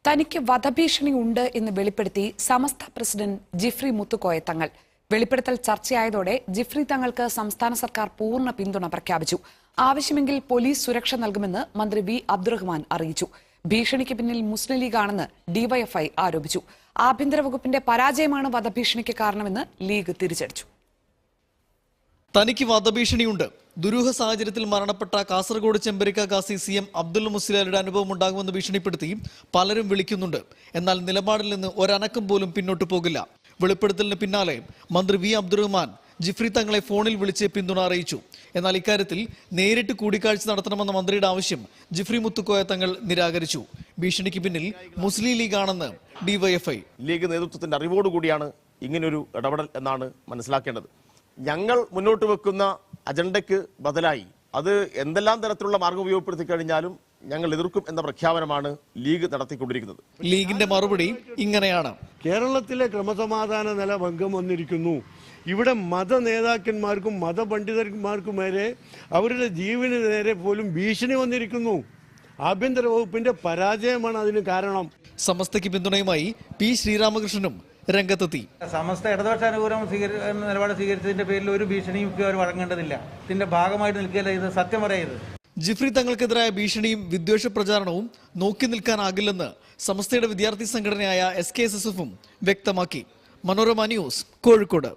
തനിക്ക് വധഭീഷണി ഉണ്ട് എന്ന് വെളിപ്പെടുത്തി സമസ്ത പ്രസിഡന്റ് ജിഫ്രി മുത്തുക്കോയ തങ്ങൾ. വെളിപ്പെടുത്തൽ ചർച്ചയായതോടെ ജിഫ്രി തങ്ങൾക്ക് സംസ്ഥാന സർക്കാർ പൂർണ്ണ പിന്തുണ പ്രഖ്യാപിച്ചു. ആവശ്യമെങ്കിൽ പോലീസ് സുരക്ഷ നൽകുമെന്ന് മന്ത്രി വി അബ്ദുറഹ്മാൻ അറിയിച്ചു. ഭീഷണിക്ക് പിന്നിൽ മുസ്ലിം ലീഗാണെന്ന് ഡിവൈഎഫ്ഐ ആരോപിച്ചു. ആഭ്യന്തര വകുപ്പിന്റെ പരാജയമാണ് വധഭീഷണിക്ക് കാരണമെന്ന് ലീഗ് തിരിച്ചടിച്ചു. തനിക്ക് വധഭീഷണിയുണ്ട്. ദുരൂഹ സാഹചര്യത്തിൽ മരണപ്പെട്ട കാസർഗോഡ് ചെമ്പരിക്ക കാസി CM അബ്ദുൽ മുസ്ലിയാരുടെ അനുഭവം ഉണ്ടാകുമെന്ന് ഭീഷണിപ്പെടുത്തി പലരും വിളിക്കുന്നുണ്ട്. എന്നാൽ നിലപാടിൽ നിന്ന് ഒരനക്കം പോലും പിന്നോട്ട് പോകില്ല. വെളിപ്പെടുത്തലിന് പിന്നാലെ മന്ത്രി വി അബ്ദുറഹ്മാൻ ജിഫ്രി തങ്ങളെ ഫോണിൽ വിളിച്ച് പിന്തുണ അറിയിച്ചു. എന്നാൽ ഇക്കാര്യത്തിൽ നേരിട്ട് കൂടിക്കാഴ്ച നടത്തണമെന്ന മന്ത്രിയുടെ ആവശ്യം ജിഫ്രി മുത്തുക്കോയ തങ്ങൾ നിരാകരിച്ചു. ഭീഷണിക്ക് പിന്നിൽ മുസ്ലിം ലീഗാണെന്ന് ഡിവൈഎഫ്ഐ. ലീഗ് നേതൃത്വത്തിന്റെ അറിവോടുകൂടിയാണ് ഇങ്ങനൊരു ഇടപെടൽ എന്നാണ് മനസ്സിലാക്കേണ്ടത്. ഞങ്ങൾ മുന്നോട്ട് വെക്കുന്ന അജണ്ടയ്ക്ക് ബദലായി അത് എന്തെല്ലാം തരത്തിലുള്ള മാർഗം ഉപയോഗപ്പെടുത്തി കഴിഞ്ഞാലും ഞങ്ങൾ എതിർക്കും എന്ന പ്രഖ്യാപനമാണ് ലീഗ് നടത്തിക്കൊണ്ടിരിക്കുന്നത്. ലീഗിന്റെ മറുപടി ഇങ്ങനെയാണ്: കേരളത്തിലെ ക്രമസമാധാന നില ഭംഗം വന്നിരിക്കുന്നു. ഇവിടെ മത നേതാക്കന്മാർക്കും മതപണ്ഡിതന്മാർക്കും നേരെ അവരുടെ ജീവന് നേരെ പോലും ഭീഷണി വന്നിരിക്കുന്നു. ആഭ്യന്തര വകുപ്പിന്റെ പരാജയമാണ് അതിന് കാരണം. സമസ്തയ്ക്ക് പിന്തുണയുമായി പി ശ്രീരാമകൃഷ്ണനും രംഗത്തെത്തി. സമസ്ത ഇടതുപക്ഷ അനുകൂലം നിലപാട് സ്വീകരിച്ചതിന്റെ പേരിൽ ഒരു ഭീഷണിയും അവർ വഴങ്ങേണ്ടതില്ല. ഇതിന്റെ ഭാഗമായിട്ട് നിൽക്കില്ല. ഇത് സത്യം പറയത്. ജിഫ്രി തങ്ങൾക്കെതിരായ ഭീഷണിയും വിദ്വേഷ പ്രചാരണവും നോക്കി നിൽക്കാനാകില്ലെന്ന് സമസ്തയുടെ വിദ്യാർത്ഥി സംഘടനയായ SKSSF വ്യക്തമാക്കി. മനോരമ ന്യൂസ്, കോഴിക്കോട്.